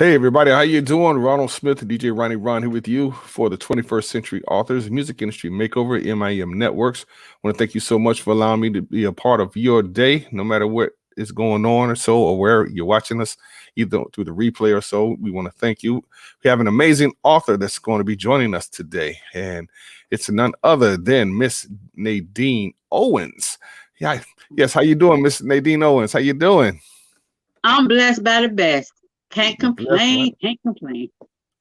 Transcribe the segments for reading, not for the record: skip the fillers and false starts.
Hey everybody, how you doing? Ronald Smith and DJ Ronnie Ron here with you for the 21st Century Authors Music Industry Makeover MIM Networks. I want to thank you so much for allowing me to be a part of your day, no matter what is going on or so, or where you're watching us, either through the replay or so. We want to thank you. We have an amazing author that's going to be joining us today, and it's none other than Miss Nadine Owens. Yeah, yes. How you doing, Miss Nadine Owens? How you doing? I'm blessed by the best. Can't You're blessed, right? complain. Can't complain.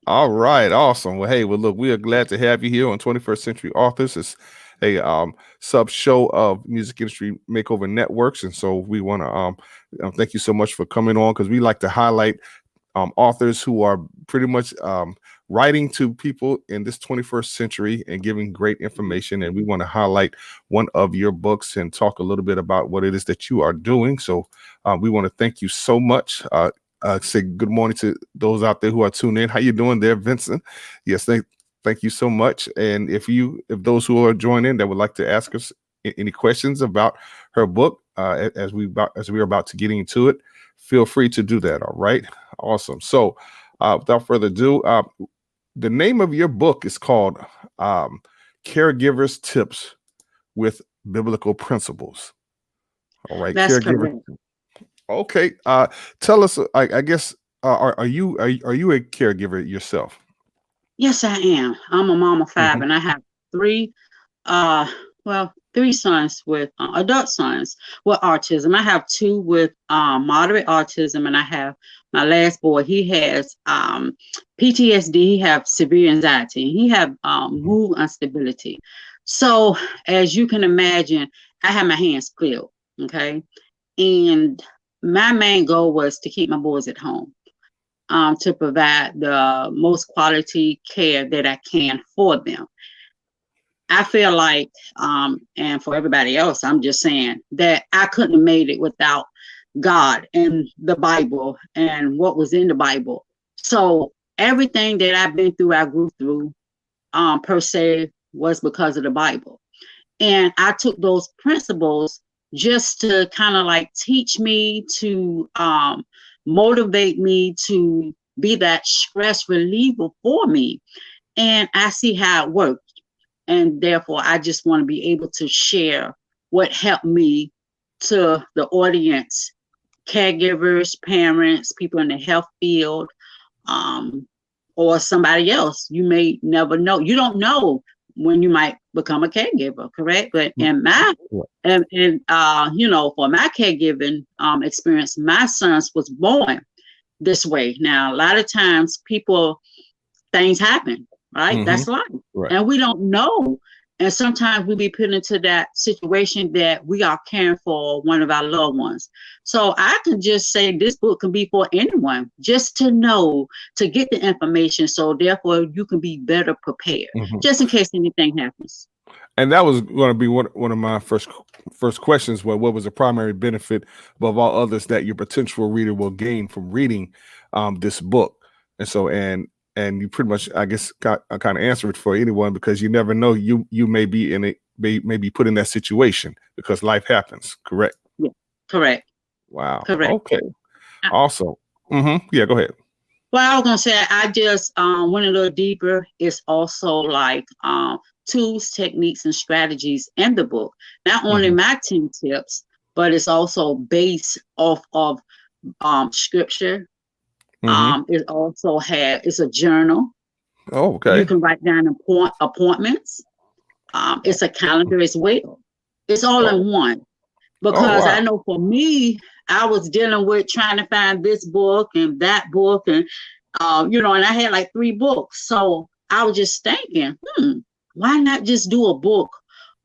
All right, awesome. Well, hey, look, we are glad to have you here on 21st Century Authors. It's a sub show of Music Industry Makeover Networks, and so we want to thank you so much for coming on, because we like to highlight authors who are pretty much writing to people in this 21st century and giving great information. And we want to highlight one of your books and talk a little bit about what it is that you are doing. So we want to thank you so much. Say good morning to those out there who are tuning in. How you doing there, Vincent? Yes, thank you so much. And if those who are joining that would like to ask us any questions about her book, as we're about to get into it, feel free to do that. All right, awesome. So without further ado, the name of your book is called Caregivers Tips with Biblical Principles. All right, That's caregiver. correct. Okay. Tell us. I guess. Are you a caregiver yourself? Yes, I am. I'm a mom of five, Mhm. and I have three, three sons with adult sons with autism. I have two with moderate autism, and I have my last boy. He has PTSD. He have severe anxiety. He have mood instability. So, as you can imagine, I have my hands filled. Okay, and my main goal was to keep my boys at home, to provide the most quality care that I can for them. I feel like, and for everybody else, I'm just saying that I couldn't have made it without God and the Bible and what was in the Bible. So everything that I've been through, I grew through, per se, was because of the Bible. And I took those principles just to kind of like teach me, to motivate me, to be that stress reliever for me. And I see how it worked. And therefore, I just want to be able to share what helped me to the audience, caregivers, parents, people in the health field, um, or somebody else. You may never know. You don't know when you might become a caregiver, correct? But in my and for my caregiving experience, my sons was born this way. Now, a lot of times things happen, right? Mm-hmm. That's life. Right. And we don't know. And sometimes we be put into that situation that we are caring for one of our loved ones. So I can just say this book can be for anyone, just to know, to get the information. So therefore you can be better prepared, Mm-hmm. just in case anything happens. And that was going to be one of my first questions. What was the primary benefit above all others that your potential reader will gain from reading this book? And so and you pretty much, I guess, kind of answer it for anyone, because you never know, you may be in may be put in that situation because life happens. Correct. Yeah, correct. Wow. Correct. Okay. Awesome. Mm-hmm. Yeah. Go ahead. Well, I was gonna say I just went a little deeper. It's also like tools, techniques, and strategies in the book. Not only Mm-hmm. my 10 tips, but it's also based off of scripture. Mm-hmm. It's a journal. Oh, You okay. can write down appointments. It's a calendar as well. It's all Oh, in one. oh, Because I wow. know for me, I was dealing with trying to find this book and that book, and and I had like 3 books. So I was just thinking, why not just do a book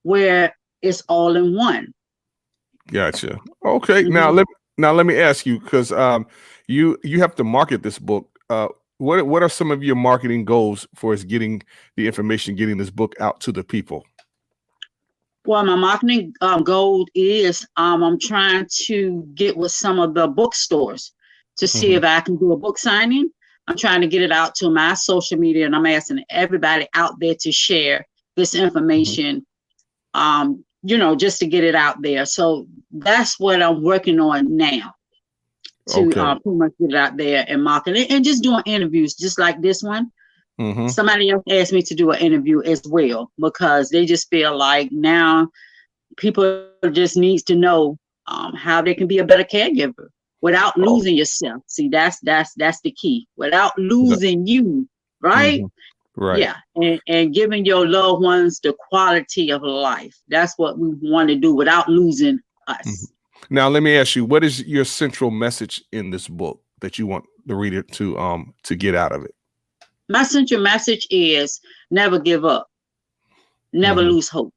where it's all in one? Gotcha. Okay. Mm-hmm. Now let me ask you, because you have to market this book. What are some of your marketing goals for us getting the information, getting this book out to the people? Well, my marketing goal is I'm trying to get with some of the bookstores to see Mm-hmm. if I can do a book signing. I'm trying to get it out to my social media, and I'm asking everybody out there to share this Mm-hmm. information, just to get it out there. So that's what I'm working on now. to Okay. pretty much get it out there and market it, and just doing interviews just like this one. Mm-hmm. Somebody else asked me to do an interview as well because they just feel like now people just needs to know how they can be a better caregiver without Oh, losing yourself. See, that's the key. Without losing you, right? mm-hmm. Right. Yeah, and giving your loved ones the quality of life. That's what we want to do without losing Mhm. us. Now, let me ask you, what is your central message in this book that you want the reader to get out of it? My central message is never give up, never Mhm, lose hope. mhm,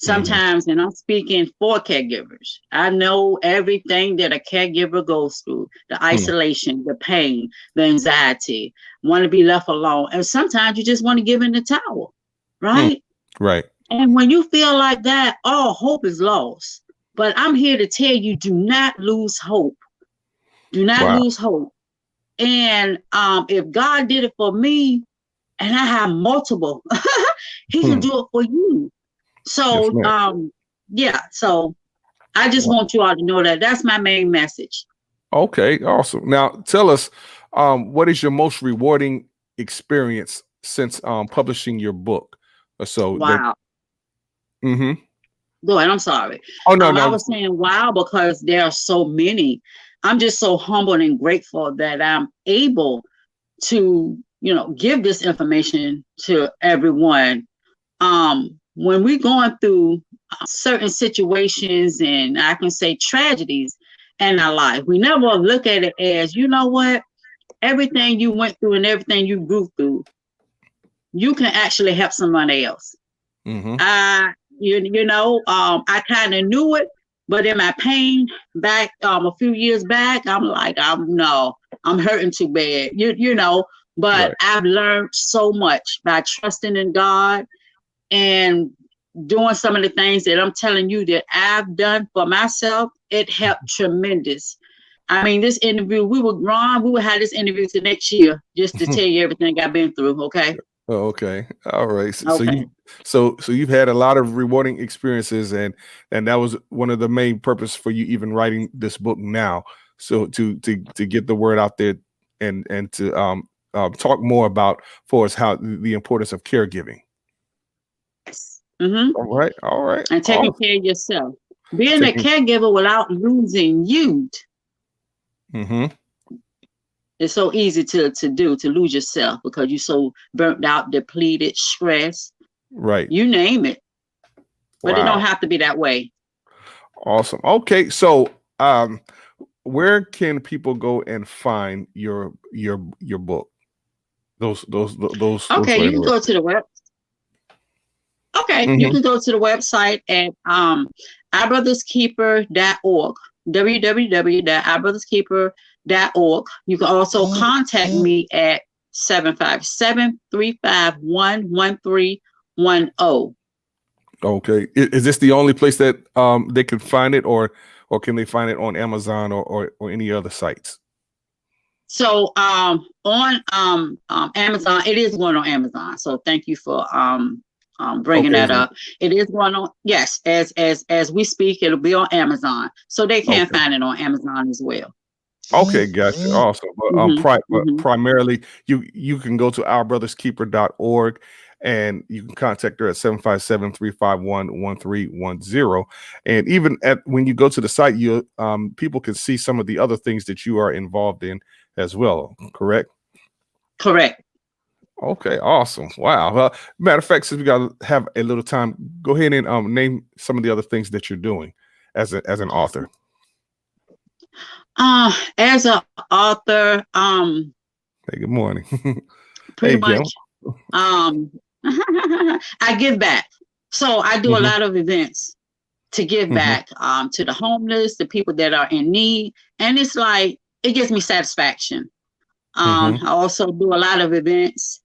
Sometimes, and I'm speaking for caregivers, I know everything that a caregiver goes through, the mm, isolation, the pain, the anxiety, want to be left alone. And sometimes you just want to give in the towel, mm. right? Right. And when you feel like that, all hope is lost. But I'm here to tell you, do not lose hope. Do not Wow. lose hope. And if God did it for me, and I have multiple, He can Hmm. do it for you. Yes, So ma'am. yeah, so I just Wow. want you all to know that that's my main message. Okay, awesome. Now, tell us, what is your most rewarding experience since publishing your book? So that. Wow. Mhm. Go ahead, I'm sorry. Oh, no, I no. was saying wow because there are so many. I'm just so humbled and grateful that I'm able to, give this information to everyone. When we're going through certain situations and I can say tragedies in our life, we never look at it as, you know what, everything you went through and everything you grew through, you can actually help somebody else. Mhm. I kind of knew it, but in my pain back a few years back, I'm like, I'm hurting too bad, but Right. I've learned so much by trusting in God and doing some of the things that I'm telling you that I've done for myself. It helped tremendous. I mean, this interview, we would have this interview to next year just to tell you everything I've been through. Okay. Oh, okay. All right. So Okay. you've had a lot of rewarding experiences, and that was one of the main purpose for you even writing this book now. So to get the word out there and to talk more about for us how the importance of caregiving. Mm-hmm. All right. All right. And taking Awesome. care of yourself. Being a Taking. caregiver without losing you. Mhm. It's so easy to do, to lose yourself because you're so burnt out, depleted, stressed, Right. you name it. But it don't Wow. have to be that way. Awesome. Okay. So where can people go and find your book? Those Okay, were you in the can web. go to the web. Okay, you Mhm. can go to the website at ourbrotherskeeper.org, www.ourbrotherskeeper.org. You can also contact me at 757-351-1310. Okay. Is this the only place that they can find it, or can they find it on Amazon or any other sites? So on Amazon, it is going on Amazon. So thank you for bringing Okay. that up. It is going on. Yes, as we speak, it'll be on Amazon. So they can Okay. find it on Amazon as well. Okay, gotcha. Awesome. Hmm. Hmm. Primarily, you can go to ourbrotherskeeper.org and you can contact her at 757-351-1310. And even at when you go to the site, you people can see some of the other things that you are involved in as well, correct? Correct. Okay, awesome. Wow. Well, matter of fact, since we got to have a little time, go ahead and name some of the other things that you're doing as an author. As an author, Hey, good morning. pretty Hey, Kim. much, I give back. So I do a Hmm. lot of events to give Hmm. back to the homeless, the people that are in need, and it's like it gives me satisfaction. Hmm. I also do a lot of events,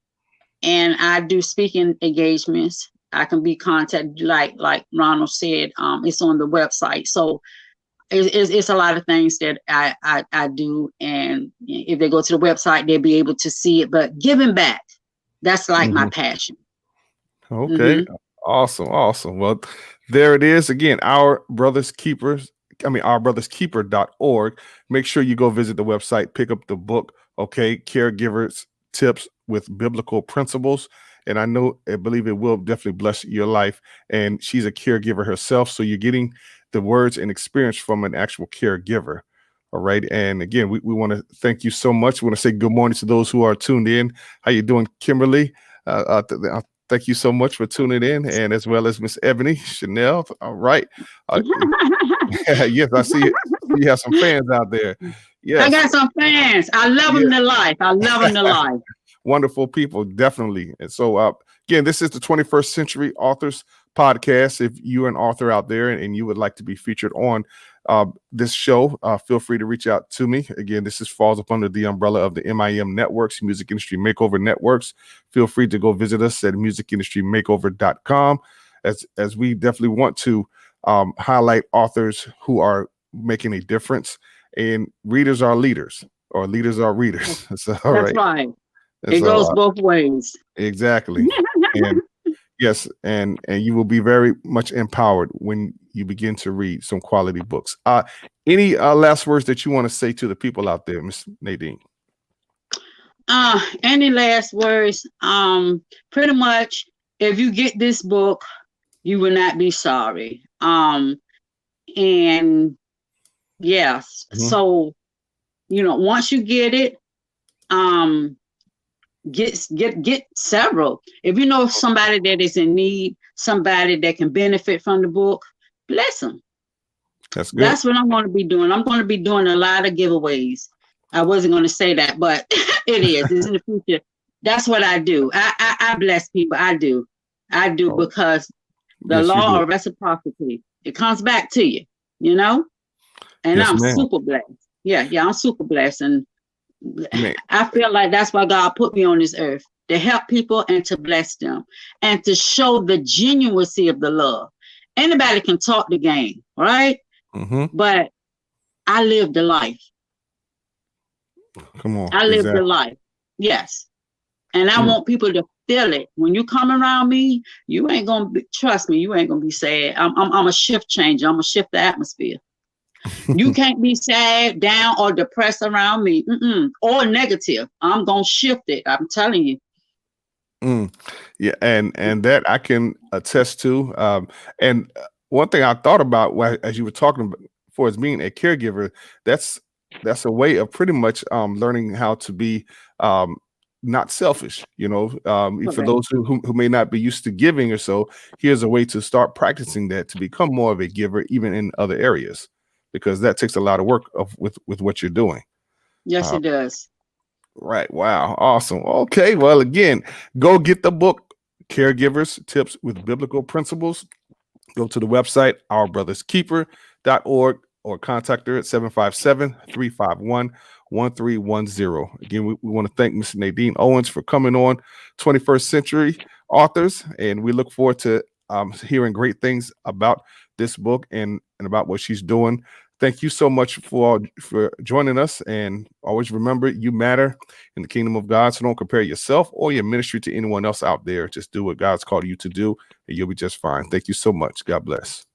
and I do speaking engagements. I can be contacted, like Ronald said. It's on the website, so it's a lot of things that I do, and if they go to the website, they'll be able to see it. But giving back, that's like my Hmm. passion. Okay. Hmm. Awesome. Awesome. Well, there it is again. Our Brothers Keepers ourbrotherskeeper.org. Make sure you go visit the website, pick up the book, okay? Caregivers Tips with Biblical Principles. And I believe it will definitely bless your life. And she's a caregiver herself. So you're getting the words and experience from an actual caregiver. All right. And again, we want to thank you so much. We want to say good morning to those who are tuned in. How you doing, Kimberly? Thank you so much for tuning in, and as well as Miss Ebony, Chanel. All right. Yes, I see it. You have some fans out there. Yes. I got some fans. I love them to life. I love them to life. Wonderful people, definitely. And so, again, this is the 21st Century Authors Podcast. If you're an author out there and you would like to be featured on this show, feel free to reach out to me. Again, this falls up under the umbrella of the MIM Networks, Music Industry Makeover Networks. Feel free to go visit us at musicindustrymakeover.com, as we definitely want to highlight authors who are making a difference. And readers are leaders, or leaders are readers. So, That's right. It goes both ways. Exactly. And yes, and you will be very much empowered when you begin to read some quality books. Any last words that you want to say to the people out there, Miss Nadine? Any last words? Pretty much, if you get this book, you will not be sorry. And yes, so once you get it, get several. If you know somebody that is in need, somebody that can benefit from the book, bless them. That's good. That's what I'm going to be doing. I'm going to be doing a lot of giveaways. I wasn't going to say that, but it is. It's in the future. That's what I do. I bless people. I do because the law of reciprocity, it comes back to you, and yes, I'm super blessed. Yeah, I'm super blessed. And I feel like that's why God put me on this earth, to help people and to bless them and to show the genuinity of the love. Anybody can talk the game, right? But I live the life. Come on. I live the life. Yes. And I want people to feel it. When you come around me, you ain't going to trust me. You ain't going to be sad. I'm a shift changer. I'm going to shift the atmosphere. You can't be sad, down, or depressed around me, or negative. I'm gonna shift it. I'm telling you. Yeah, and that I can attest to. And one thing I thought about as you were talking about, for as being a caregiver, that's a way of pretty much learning how to be not selfish. For those who may not be used to giving or so, here's a way to start practicing that, to become more of a giver, even in other areas, because that takes a lot of work with what you're doing. Yes, it does. Right. Wow. Awesome. Okay. Well, again, go get the book, Caregivers Tips with Biblical Principles. Go to the website, ourbrotherskeeper.org, or contact her at 757-351-1310. Again, we want to thank Ms. Nadine Owens for coming on 21st Century Authors, and we look forward to hearing great things about this book and about what she's doing. Thank you so much for joining us, and always remember, you matter in the kingdom of God. So don't compare yourself or your ministry to anyone else out there. Just do what God's called you to do, and you'll be just fine. Thank you so much. God bless.